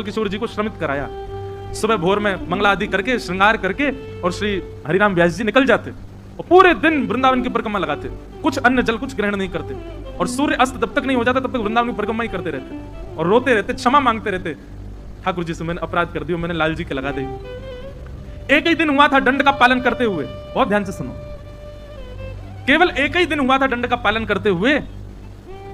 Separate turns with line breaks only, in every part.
किशोर जी को श्रमित कराया। सुबह भोर में मंगला आदि करके श्रृंगार करके और श्री हरिराम व्यास जी निकल जाते और पूरे दिन वृंदावन की परिक्रमा लगाते, कुछ अन्न जल कुछ ग्रहण नहीं करते, और सूर्य अस्त जब तक नहीं हो जाता तब तक वृंदावन की परिक्रमा ही करते रहते और रोते रहते, क्षमा मांगते रहते, ठाकुर जी से मैंने अपराध कर दिया, मैंने लाल जी के लगा दी। एक ही दिन हुआ था दंड का पालन करते हुए, बहुत ध्यान से सुनो, केवल एक ही दिन हुआ था दंड का पालन करते हुए।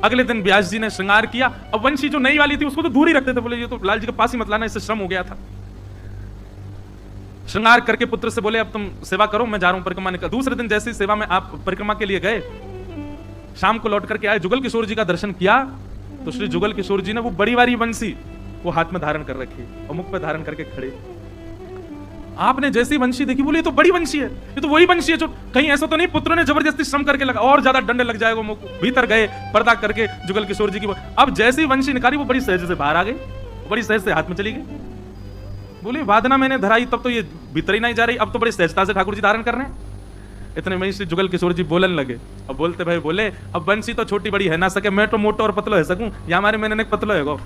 अगले दिन व्यास जी ने श्रृंगार किया। अब वंशी जो नई वाली थी उसको तो दूर ही रखते थे, बोले ये तो लाल जी के पास ही मत लाना, इससे श्रम हो गया था। श्रृंगार करके पुत्र से बोले अब तुम सेवा करो, मैं जा रहा हूं परिक्रमा निकल। दूसरे दिन जैसी सेवा में आप परिक्रमा के लिए गए, शाम को लौट करके आए, जुगल किशोर जी का दर्शन किया तो श्री जुगल किशोर जी ने वो बड़ी वाली वंशी वो हाथ में धारण कर रखी और मुख पे धारण करके खड़े। आपने जैसी वंशी देखी बोले ये तो बड़ी वंशी है, ये तो वही वंशी है जो, कहीं ऐसा तो नहीं पुत्र ने जबरदस्ती श्रम करके लगा और ज्यादा दंड लग जाएगा। मुख भीतर गए पर्दा करके जुगल किशोर जी की, अब जैसी वंशी निकाली वो बड़ी सहज से बाहर आ गई, बड़ी सहज से हाथ में चली गई। बोले वादना मैंने धराई तब तो ये भीतर ही नहीं जा रही, अब तो बड़ी सहजता से ठाकुर जी धारण कर रहे हैं। इतने में श्री जुगल किशोर जी बोलने लगे। अब बोलते भाई बोले अब वंशी तो छोटी बड़ी है ना सके, मैं तो मोटो और पतलो है सकूं, या हमारे मैंने पतलो है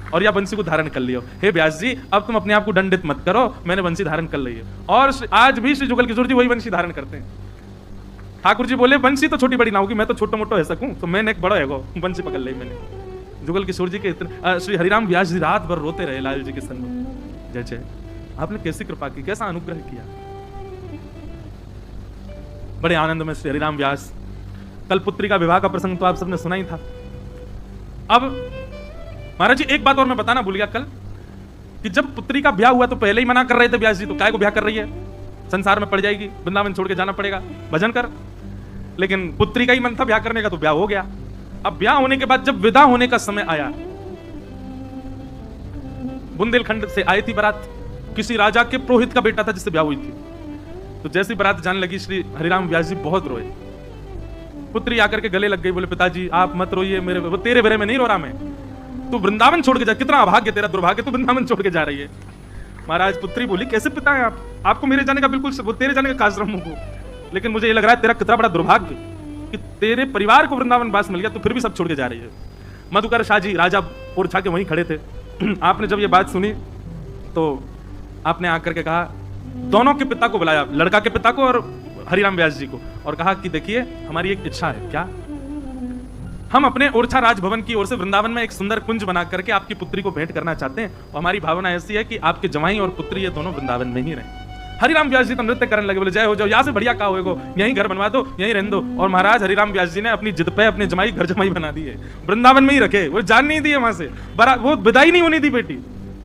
और या वंशी को धारण कर लियो। हे व्यास जी अब तुम अपने आप को दंडित मत करो, मैंने वंशी धारण कर ली है। और आज भी श्री जुगल किशोर जी वही वंशी धारण करते हैं। ठाकुर जी बोले वंशी तो छोटी बड़ी ना होगी, मैं तो छोटो मोटो है सकूं, तो मैंने एक बड़ा है वंशी पकड़ ली मैंने। जुगल किशोर जी के इतने श्री हरिराम व्यास जी रात भर रोते रहे लाल जी के संग में। जय जय, आपने कैसी कृपा की, कैसा अनुग्रह किया। बड़े आनंद में श्री हरिराम व्यास, कल पुत्री का विवाह का प्रसंग तो आप सबने सुना ही था। अब महाराज जी एक बात और मैं बताना भूल गया कल, कि जब पुत्री का ब्याह हुआ तो पहले ही मना कर रहे थे व्यास जी, तो काय को ब्याह कर रही है, संसार में पड़ जाएगी, वृंदावन छोड़ के जाना पड़ेगा, भजन कर। लेकिन पुत्री का ही मन था ब्याह करने का, तो ब्याह हो गया। अब ब्याह होने के बाद जब विदा होने का समय आया, बुंदेलखंड से आई थी बारात, किसी राजा के पुरोहित का बेटा था जिससे ब्याह हुई थी। तो जैसी बारात जाने लगी श्री हरिराम व्यास जी बहुत रोए। पुत्री आकर के गले लग गई, बोले पिताजी आप मत रोइए, मेरे वो तेरे भरे में नहीं रो रहा मैं, तू वृंदावन छोड़ के जा, कितना अभाग्य तेरा, दुर्भाग्य, तू वृंदावन छोड़ के जा रही है। महाराज पुत्री बोली कैसे पिता है आप, आपको मेरे जाने का बिल्कुल, वो तेरे जाने का काजरम हो, लेकिन मुझे ये लग रहा है तेरा कितना बड़ा दुर्भाग्य कि तेरे परिवार को वृंदावन वास मिल गया, तो फिर भी सब छोड़ के जा रही है। मधुकर शाह जी राजा ओरछा के वहीं खड़े थे। आपने जब ये बात सुनी तो आपने आकर के कहा, दोनों के पिता को बुलाया, लड़का के पिता को और हरिराम व्यास जी को, और कहा कि देखिए हमारी एक इच्छा है। क्या? हम अपने ओरछा राजभवन की ओर से वृंदावन में एक सुंदर कुंज बना करके आपकी पुत्री को भेंट करना चाहते हैं, और हमारी भावना ऐसी है कि आपके जवाई और पुत्री ये दोनों वृंदावन में ही रहे। हरिराम व्यास जी तो नृत्य करने लगे, बोले जय हो जाओ, यहाँ से बढ़िया का होएगो, यहीं घर बनवा दो, यहीं रहने दो। और महाराज हरिराम व्यास जी ने अपनी जिद पे अपने जमाई घर जमाई बना दिए, वृंदावन में ही रखे, वो जान नहीं दिए वहां से, वो विदाई नहीं होनी थी बेटी।